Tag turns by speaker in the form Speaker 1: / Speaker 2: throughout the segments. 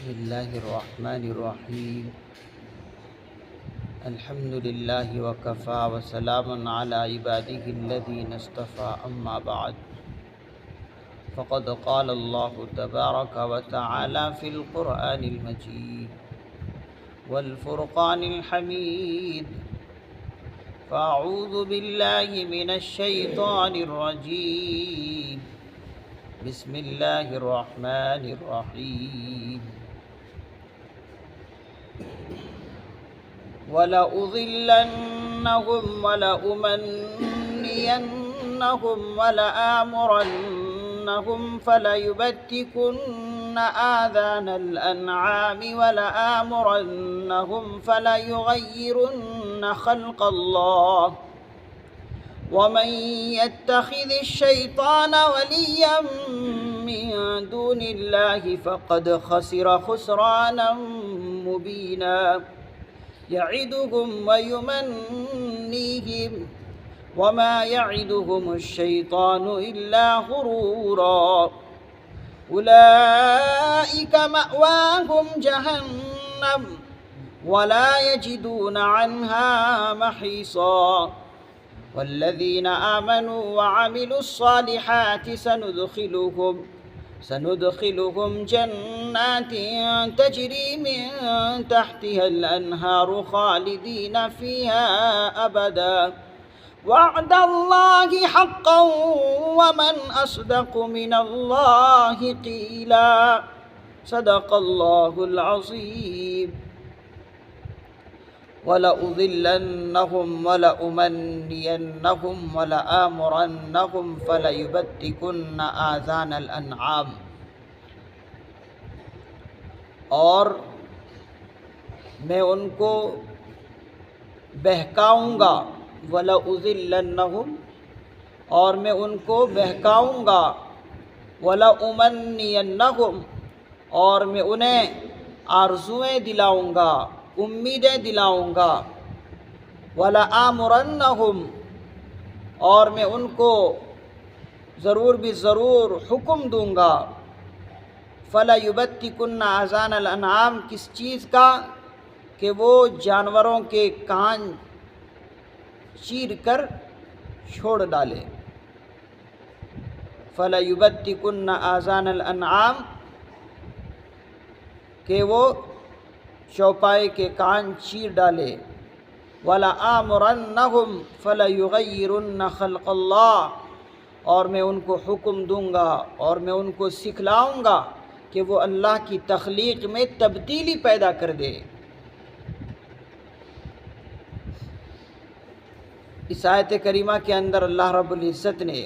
Speaker 1: بسم اللہ الرحمن الرحیم الحمد للہ وکفی وسلام علی عبادہ الذین اصطفی اما بعد فقد قال اللہ تبارک وتعالی فی القرآن المجید والفرقان الحمید فاعوذ باللہ من الشیطان الرجیم بسم اللہ الرحمن الرحیم وَلَأُضِلَّنَّهُمْ وَلَأُمَنِّيَنَّهُمْ وَلَآمُرَنَّهُمْ فَلَيُبَتِّكُنَّ آذَانَ الْأَنْعَامِ وَلَآمُرَنَّهُمْ فَلَيُغَيِّرُنَّ خَلْقَ اللَّهِ وَمَن يَتَّخِذِ الشَّيْطَانَ وَلِيًّا مِّن دُونِ اللَّهِ فَقَدْ خَسِرَ خُسْرَانًا مُّبِينًا يعدهم ويمنيهم وما يعدهم الشيطان إلا غرورا أولئك مأواهم جهنم ولا يجدون عنها محيصا والذين آمنوا وعملوا الصالحات سندخلهم جنات تجري من تحتها الأنهار خالدين فيها أبدا وعد الله حقا ومن أصدق من الله قيلا صدق الله العظيم وَلَأُضِلَّنَّهُمْ وَلَأُمَنِّيَنَّهُمْ وَلَآمُرَنَّهُمْ فَلَيُبَتِّكُنَّ آذَانَ الْأَنْعَامِ اور میں ان کو بہکاؤں گا وَلَأُضِلَّنَّهُمْ اور میں ان کو بہکاؤں گا وَلَأُمَنِّيَنَّهُمْ اور میں انہیں آرزوئیں دلاؤں گا امیدیں دلاؤں گا وَلَآمُرَنَّهُمْ اور میں ان کو ضرور بھی ضرور حکم دوں گا فَلَيُبَتِّكُنَّ آذَانَ الْأَنْعَامِ کس چیز کا کہ وہ جانوروں کے کان چیر کر چھوڑ ڈالے فَلَيُبَتِّكُنَّ آذَانَ الْأَنْعَامِ کہ وہ چوپائے کے کان چیر ڈالے وَلَآمُرَنَّهُمْ فَلَيُغَيِّرُنَّ خَلْقَ اللَّهِ اور میں ان کو حکم دوں گا اور میں ان کو سکھلاؤں گا کہ وہ اللہ کی تخلیق میں تبدیلی پیدا کر دے۔ اس آیت کریمہ کے اندر اللہ رب العزت نے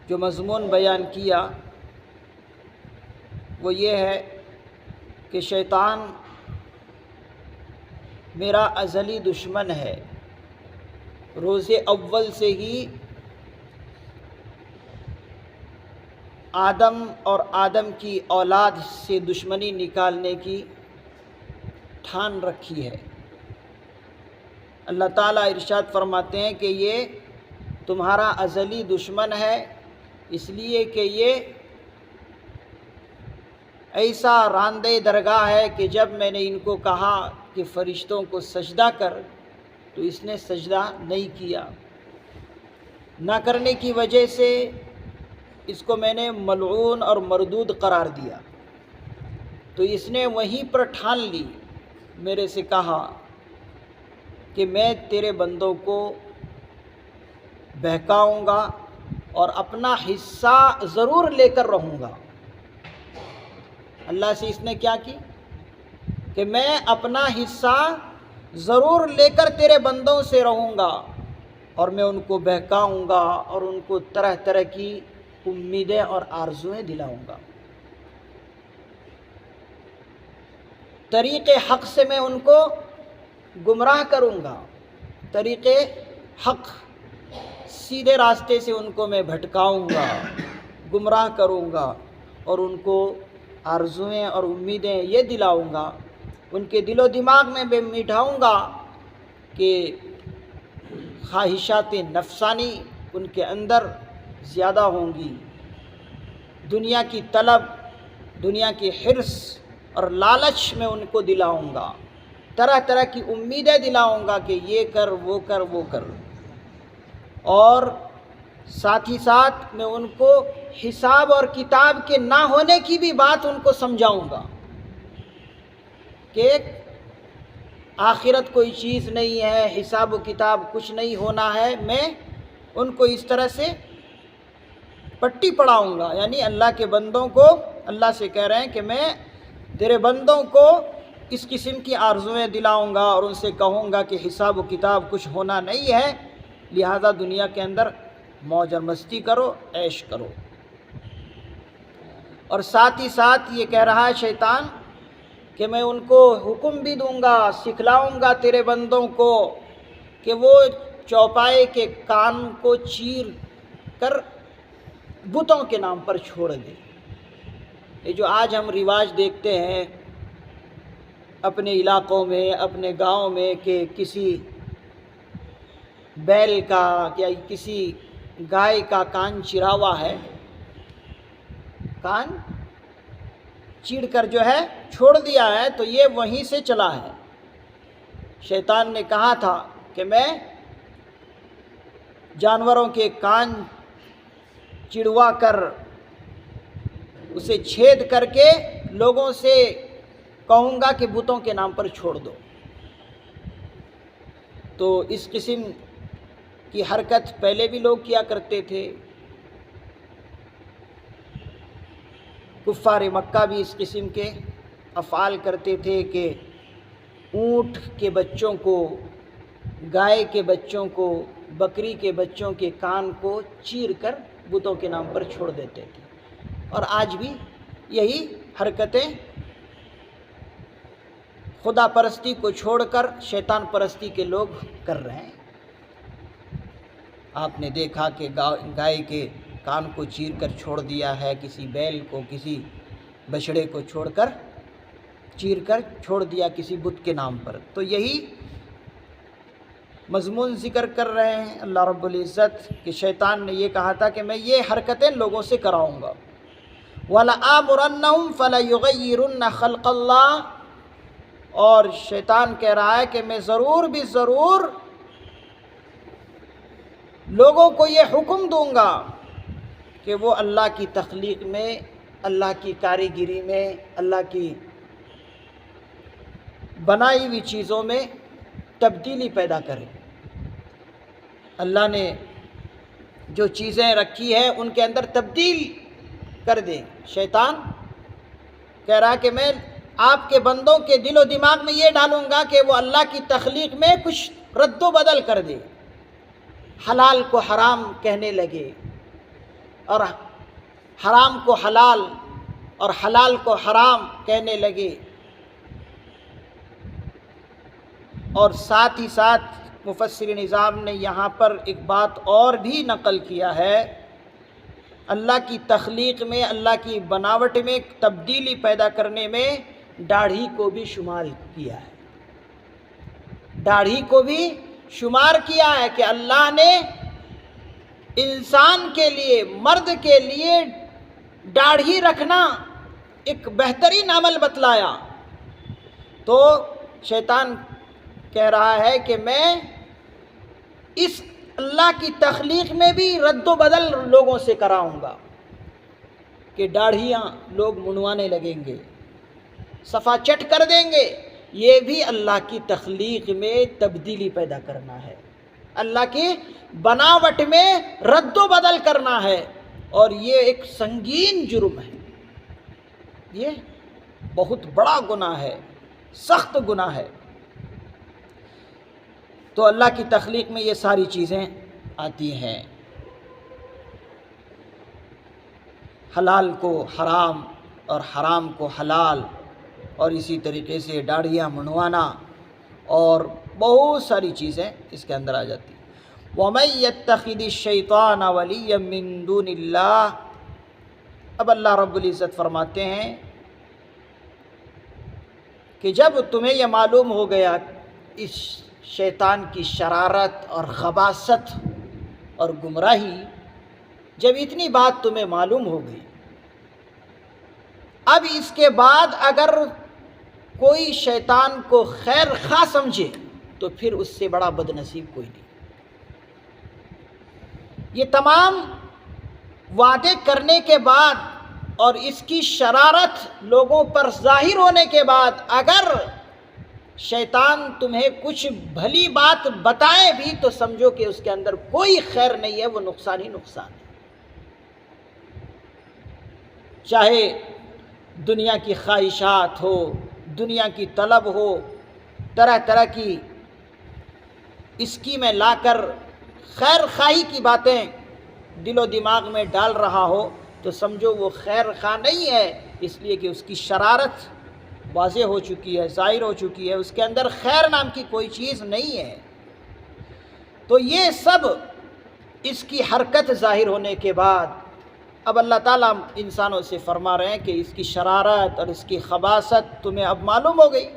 Speaker 1: جو مضمون بیان کیا وہ یہ ہے کہ شیطان میرا ازلی دشمن ہے، روز اول سے ہی آدم اور آدم کی اولاد سے دشمنی نکالنے کی ٹھان رکھی ہے۔ اللہ تعالیٰ ارشاد فرماتے ہیں کہ یہ تمہارا ازلی دشمن ہے، اس لیے کہ یہ ایسا راندے درگاہ ہے کہ جب میں نے ان کو کہا کہ فرشتوں کو سجدہ کر تو اس نے سجدہ نہیں کیا، نہ کرنے کی وجہ سے اس کو میں نے ملعون اور مردود قرار دیا، تو اس نے وہیں پر ٹھان لی، میرے سے کہا کہ میں تیرے بندوں کو بہکاؤں گا اور اپنا حصہ ضرور لے کر رہوں گا۔ اللہ سے اس نے کیا کی کہ میں اپنا حصہ ضرور لے کر تیرے بندوں سے رہوں گا اور میں ان کو بہکاؤں گا اور ان کو طرح طرح کی امیدیں اور آرزوئیں دلاؤں گا۔ طریق حق سے میں ان کو گمراہ کروں گا، طریق حق سیدھے راستے سے ان کو میں بھٹکاؤں گا، گمراہ کروں گا اور ان کو آرزوئیں اور امیدیں یہ دلاؤں گا، ان کے دل و دماغ میں بٹھاؤں گا کہ خواہشات نفسانی ان کے اندر زیادہ ہوں گی، دنیا کی طلب، دنیا کی حرص اور لالچ میں ان کو دلاؤں گا، طرح طرح کی امیدیں دلاؤں گا کہ یہ کر وہ کر وہ کر، اور ساتھ ہی ساتھ میں ان کو حساب اور کتاب کے نہ ہونے کی بھی بات ان کو سمجھاؤں گا کہ آخرت کوئی چیز نہیں ہے، حساب و کتاب کچھ نہیں ہونا ہے۔ میں ان کو اس طرح سے پٹی پڑھاؤں گا، یعنی اللہ کے بندوں کو اللہ سے کہہ رہے ہیں کہ میں تیرے بندوں کو اس قسم کی آرزویں دلاؤں گا اور ان سے کہوں گا کہ حساب و کتاب کچھ ہونا نہیں ہے، لہذا دنیا کے اندر موج اور مستی کرو، عیش کرو۔ اور ساتھ ہی ساتھ یہ کہہ رہا ہے شیطان کہ میں ان کو حکم بھی دوں گا، سکھلاؤں گا تیرے بندوں کو کہ وہ چوپائے کے کان کو چیر کر بتوں کے نام پر چھوڑ دے۔ یہ جو آج ہم رواج دیکھتے ہیں اپنے علاقوں میں، اپنے گاؤں میں، کہ کسی بیل کا یا کسی گائے کا کان چرا ہوا ہے، کان چیر کر جو ہے چھوڑ دیا ہے، تو یہ وہیں سے چلا ہے۔ شیطان نے کہا تھا کہ میں جانوروں کے کان چڑوا کر اسے چھید کر کے لوگوں سے کہوں گا کہ بتوں کے نام پر چھوڑ دو۔ تو اس قسم کی حرکت پہلے بھی لوگ کیا کرتے تھے، کفار مکہ بھی اس قسم کے افعال کرتے تھے کہ اونٹ کے بچوں کو، گائے کے بچوں کو، بکری کے بچوں کے کان کو چیر کر بتوں کے نام پر چھوڑ دیتے تھے، اور آج بھی یہی حرکتیں خدا پرستی کو چھوڑ کر شیطان پرستی کے لوگ کر رہے ہیں۔ آپ نے دیکھا کہ گائے کے کان کو چیر کر چھوڑ دیا ہے، کسی بیل کو، کسی بچڑے کو چیر کر چھوڑ دیا کسی بت کے نام پر۔ تو یہی مضمون ذکر کر رہے ہیں اللہ رب العزت کہ شیطان نے یہ کہا تھا کہ میں یہ حرکتیں لوگوں سے کراؤں گا۔ وَلَآمُرَنَّهُمْ فَلَيُغَيِّرُنَّ خَلْقَ اللَّهِ، اور شیطان کہہ رہا ہے کہ میں ضرور بھی ضرور لوگوں کو یہ حکم دوں گا کہ وہ اللہ کی تخلیق میں، اللہ کی کاریگری میں، اللہ کی بنائی ہوئی چیزوں میں تبدیلی پیدا کریں۔ اللہ نے جو چیزیں رکھی ہیں ان کے اندر تبدیل کر دیں۔ شیطان کہہ رہا کہ میں آپ کے بندوں کے دل و دماغ میں یہ ڈالوں گا کہ وہ اللہ کی تخلیق میں کچھ رد و بدل کر دے، حلال کو حرام کہنے لگے، اور حرام کو حلال اور حلال کو حرام کہنے لگے۔ اور ساتھ ہی ساتھ مفسر نظام نے یہاں پر ایک بات اور بھی نقل کیا ہے، اللہ کی تخلیق میں، اللہ کی بناوٹ میں تبدیلی پیدا کرنے میں داڑھی کو بھی شمار کیا ہے، داڑھی کو بھی شمار کیا ہے کہ اللہ نے انسان کے لیے، مرد کے لیے داڑھی رکھنا ایک بہترین عمل بتلایا۔ تو شیطان کہہ رہا ہے کہ میں اس اللہ کی تخلیق میں بھی رد و بدل لوگوں سے کراؤں گا کہ داڑھیاں لوگ منڈوانے لگیں گے، صفا چٹ کر دیں گے۔ یہ بھی اللہ کی تخلیق میں تبدیلی پیدا کرنا ہے، اللہ کی بناوٹ میں رد و بدل کرنا ہے، اور یہ ایک سنگین جرم ہے، یہ بہت بڑا گناہ ہے، سخت گناہ ہے۔ تو اللہ کی تخلیق میں یہ ساری چیزیں آتی ہیں، حلال کو حرام اور حرام کو حلال، اور اسی طریقے سے داڑھیاں منڈوانا، اور بہت ساری چیزیں اس کے اندر آ جاتی ہیں۔ وَمَن يَتَّخِذِ الشَّيْطَانَ وَلِيًّا مِّن دُونِ اللَّهِ، اب اللہ رب العزت فرماتے ہیں کہ جب تمہیں یہ معلوم ہو گیا اس شیطان کی شرارت اور خباثت اور گمراہی، جب اتنی بات تمہیں معلوم ہو گئی اب اس کے بعد اگر کوئی شیطان کو خیر خواہ سمجھے تو پھر اس سے بڑا بد نصیب کوئی نہیں۔ یہ تمام وعدے کرنے کے بعد اور اس کی شرارت لوگوں پر ظاہر ہونے کے بعد اگر شیطان تمہیں کچھ بھلی بات بتائے بھی تو سمجھو کہ اس کے اندر کوئی خیر نہیں ہے، وہ نقصان ہی نقصان ہے۔ چاہے دنیا کی خواہشات ہو، دنیا کی طلب ہو، طرح طرح کی اسکیمیں لا کر خیر خواہی کی باتیں دل و دماغ میں ڈال رہا ہو تو سمجھو وہ خیر خواہ نہیں ہے، اس لیے کہ اس کی شرارت واضح ہو چکی ہے، ظاہر ہو چکی ہے، اس کے اندر خیر نام کی کوئی چیز نہیں ہے۔ تو یہ سب اس کی حرکت ظاہر ہونے کے بعد اب اللہ تعالیٰ انسانوں سے فرما رہے ہیں کہ اس کی شرارت اور اس کی خباثت تمہیں اب معلوم ہو گئی۔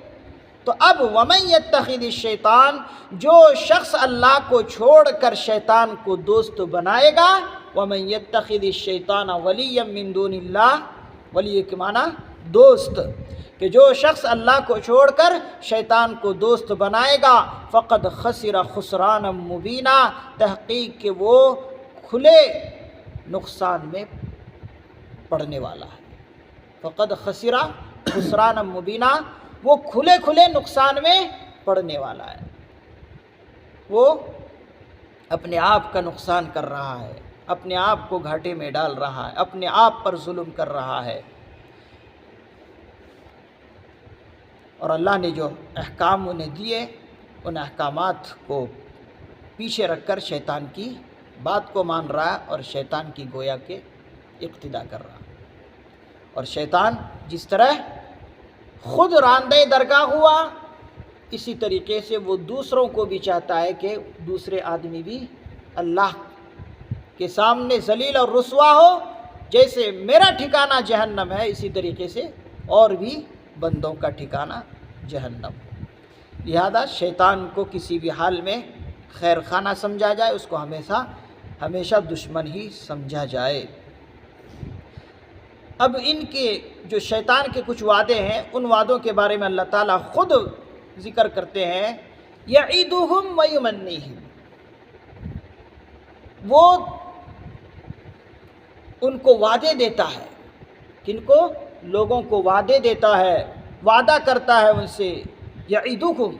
Speaker 1: تو اب وَمَن يَتَّخِذِ الشَّيْطَانَ، جو شخص اللہ کو چھوڑ کر شیطان کو دوست بنائے گا، وَمَن يَتَّخِذِ الشَّيْطَانَ وَلِيًّا مِّن دُونِ اللَّهِ، ولی کے معنی دوست، کہ جو شخص اللہ کو چھوڑ کر شیطان کو دوست بنائے گا فقد خسر خسرانا مبینا، تحقیق کہ وہ کھلے نقصان میں پڑنے والا ہے۔ فقد خسر خسرانا مبینا، وہ کھلے کھلے نقصان میں پڑنے والا ہے، وہ اپنے آپ کا نقصان کر رہا ہے، اپنے آپ کو گھاٹے میں ڈال رہا ہے، اپنے آپ پر ظلم کر رہا ہے۔ اور اللہ نے جو احکام انہیں دیے ان احکامات کو پیچھے رکھ کر شیطان کی بات کو مان رہا ہے اور شیطان کی گویا کے اقتدا کر رہا ہے۔ اور شیطان جس طرح خود راندہ درگاہ ہوا، اسی طریقے سے وہ دوسروں کو بھی چاہتا ہے کہ دوسرے آدمی بھی اللہ کے سامنے ذلیل اور رسوا ہو۔ جیسے میرا ٹھکانہ جہنم ہے، اسی طریقے سے اور بھی بندوں کا ٹھکانہ جہنم۔ لہذا شیطان کو کسی بھی حال میں خیر خواہ نہ سمجھا جائے، اس کو ہمیشہ دشمن ہی سمجھا جائے۔ اب ان کے جو شیطان کے کچھ وعدے ہیں، ان وعدوں کے بارے میں اللہ تعالیٰ خود ذکر کرتے ہیں، یعدہم ویمنیہم، وہ ان کو وعدے دیتا ہے، کن کو؟ لوگوں کو وعدے دیتا ہے، وعدہ کرتا ہے ان سے، یعدہم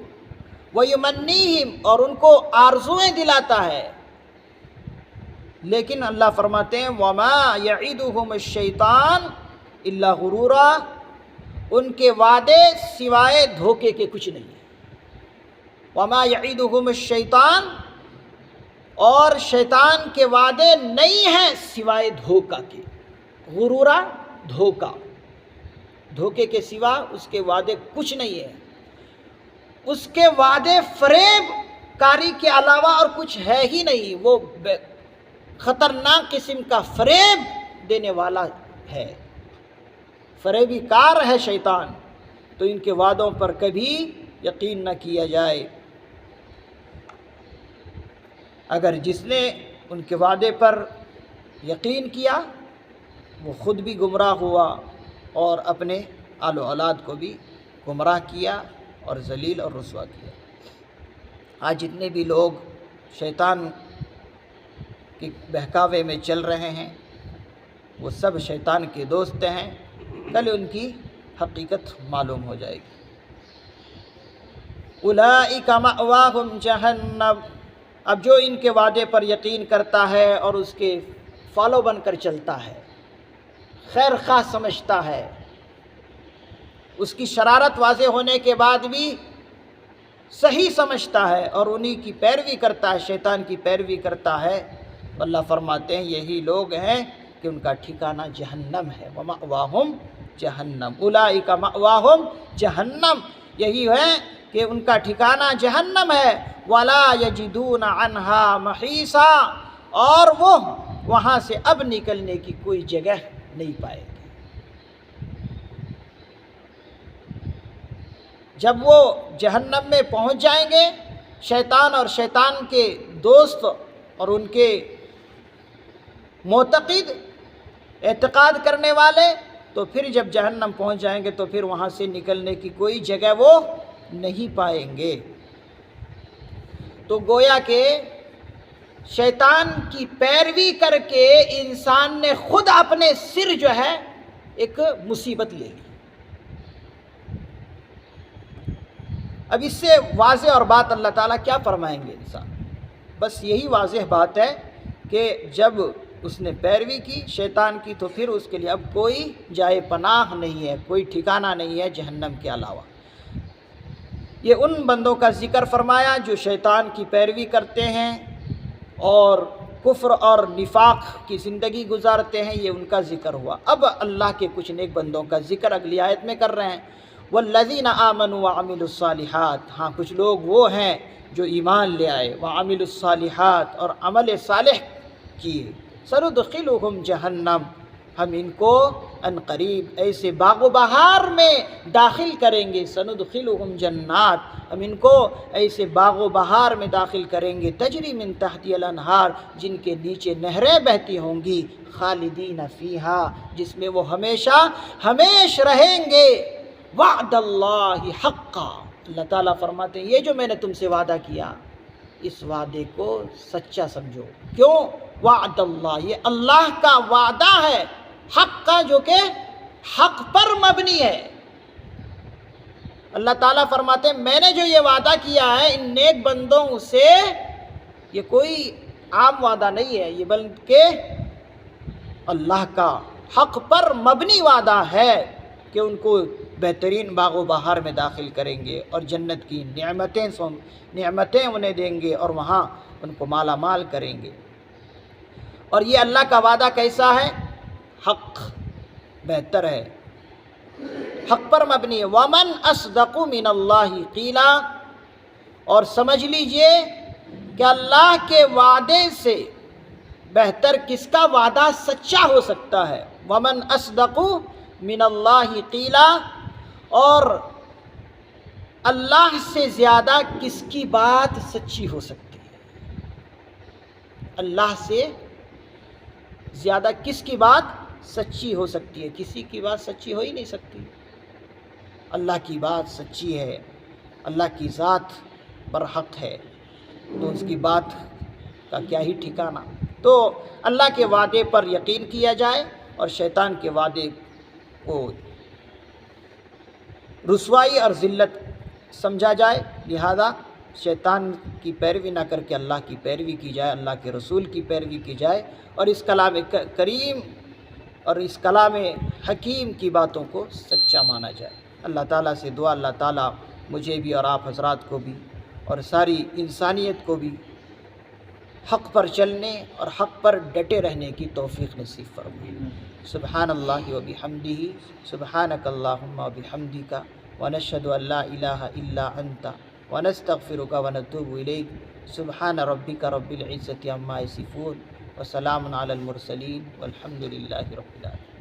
Speaker 1: ویمنیہم، اور ان کو آرزویں دلاتا ہے۔ لیکن اللہ فرماتے ہیں وما یعدہم الشیطان الا غرورا، ان کے وعدے سوائے دھوکے کے کچھ نہیں ہیں۔ وما یعدہم الشیطان، اور شیطان کے وعدے نہیں ہیں سوائے دھوکہ کے۔ غرورا دھوکہ، دھوکے کے سوا اس کے وعدے کچھ نہیں ہے۔ اس کے وعدے فریب کاری کے علاوہ اور کچھ ہے ہی نہیں، وہ خطرناک قسم کا فریب دینے والا ہے، فریبی کار ہے شیطان۔ تو ان کے وعدوں پر کبھی یقین نہ کیا جائے۔ اگر جس نے ان کے وعدے پر یقین کیا وہ خود بھی گمراہ ہوا اور اپنے آل و اولاد کو بھی گمراہ کیا اور ذلیل اور رسوا کیا۔ آج جتنے بھی لوگ شیطان کے بہکاوے میں چل رہے ہیں وہ سب شیطان کے دوست ہیں، کل ان کی حقیقت معلوم ہو جائے گی۔ اولئک مأواہم جہنم، اب جو ان کے وعدے پر یقین کرتا ہے اور اس کے فالو بن کر چلتا ہے، خیر خواہ سمجھتا ہے، اس کی شرارت واضح ہونے کے بعد بھی صحیح سمجھتا ہے اور انہی کی پیروی کرتا ہے، شیطان کی پیروی کرتا ہے، اللہ فرماتے ہیں یہی لوگ ہیں کہ ان کا ٹھکانہ جہنم ہے۔ وَمَأْوَاهُمْ جہنم، اولئک مأواہم جہنم، یہی ہے کہ ان کا ٹھکانہ جہنم ہے۔ وَلَا يَجِدُونَ عَنْهَا مَحِيصًا، اور وہ وہاں سے اب نکلنے کی کوئی جگہ نہیں پائے گے۔ جب وہ جہنم میں پہنچ جائیں گے، شیطان اور شیطان کے دوست اور ان کے معتقد اعتقاد کرنے والے تو پھر جب جہنم پہنچ جائیں گے تو پھر وہاں سے نکلنے کی کوئی جگہ وہ نہیں پائیں گے۔ تو گویا کہ شیطان کی پیروی کر کے انسان نے خود اپنے سر جو ہے ایک مصیبت لے لی۔ اب اس سے واضح اور بات اللہ تعالیٰ کیا فرمائیں گے انسان؟ بس یہی واضح بات ہے کہ جب اس نے پیروی کی شیطان کی تو پھر اس کے لیے اب کوئی جائے پناہ نہیں ہے، کوئی ٹھکانہ نہیں ہے جہنم کے علاوہ۔ یہ ان بندوں کا ذکر فرمایا جو شیطان کی پیروی کرتے ہیں اور کفر اور نفاق کی زندگی گزارتے ہیں، یہ ان کا ذکر ہوا۔ اب اللہ کے کچھ نیک بندوں کا ذکر اگلی آیت میں کر رہے ہیں۔ والذین آمنوا وعملوا الصالحات، ہاں کچھ لوگ وہ ہیں جو ایمان لے آئے، وعملوا الصالحات اور عمل صالح کیے، سندخلہم جہنم، ہم ان کو ان قریب ایسے باغ و بہار میں داخل کریں گے، سندخلہم جنات، ہم ان کو ایسے باغ و بہار میں داخل کریں گے، تجری من تحتی الانہار، جن کے نیچے نہریں بہتی ہوں گی، خالدین فیہا، جس میں وہ ہمیشہ ہمیش رہیں گے، وعد اللہ حقا، اللہ تعالیٰ فرماتے ہیں یہ جو میں نے تم سے وعدہ کیا اس وعدے کو سچا سمجھو۔ کیوں؟ وعد اللہ، یہ اللہ کا وعدہ ہے، حق کا، جو کہ حق پر مبنی ہے۔ اللہ تعالیٰ فرماتے ہیں میں نے جو یہ وعدہ کیا ہے ان نیک بندوں سے، یہ کوئی عام وعدہ نہیں ہے، یہ بلکہ اللہ کا حق پر مبنی وعدہ ہے کہ ان کو بہترین باغ و بہار میں داخل کریں گے اور جنت کی نعمتیں انہیں دیں گے اور وہاں ان کو مالا مال کریں گے۔ اور یہ اللہ کا وعدہ کیسا ہے؟ حق، بہتر ہے، حق پر مبنی ہے۔ وَمَنْ أَصْدَقُ مِنَ اللَّهِ قِيلًا، اور سمجھ لیجئے کہ اللہ کے وعدے سے بہتر کس کا وعدہ سچا ہو سکتا ہے؟ وَمَنْ أَصْدَقُ مِنَ اللَّهِ قِيلًا، اور اللہ سے زیادہ کس کی بات سچی ہو سکتی ہے؟ اللہ سے زیادہ کس کی بات سچی ہو سکتی ہے؟ کسی کی بات سچی ہو ہی نہیں سکتی۔ اللہ کی بات سچی ہے، اللہ کی ذات برحق ہے، تو اس کی بات کا کیا ہی ٹھکانہ۔ تو اللہ کے وعدے پر یقین کیا جائے اور شیطان کے وعدے کو رسوائی اور ذلت سمجھا جائے، لہذا شیطان کی پیروی نہ کر کے اللہ کی پیروی کی جائے، اللہ کے رسول کی پیروی کی جائے اور اس کلام کریم اور اس کلام حکیم کی باتوں کو سچا مانا جائے۔ اللہ تعالیٰ سے دعا اللہ تعالیٰ مجھے بھی اور آپ حضرات کو بھی اور ساری انسانیت کو بھی حق پر چلنے اور حق پر ڈٹے رہنے کی توفیق نصیب فرمائے۔ سبحان اللہ و بحمدہ، سبحانک اللہم و بحمدک، ونشہد ان لا الہ الا انت، ونستغفرک ونتوب الیک۔ سبحان ربک رب العزت عما یصفون، وسلام علی المرسلین، والحمد للہ رب العالمین۔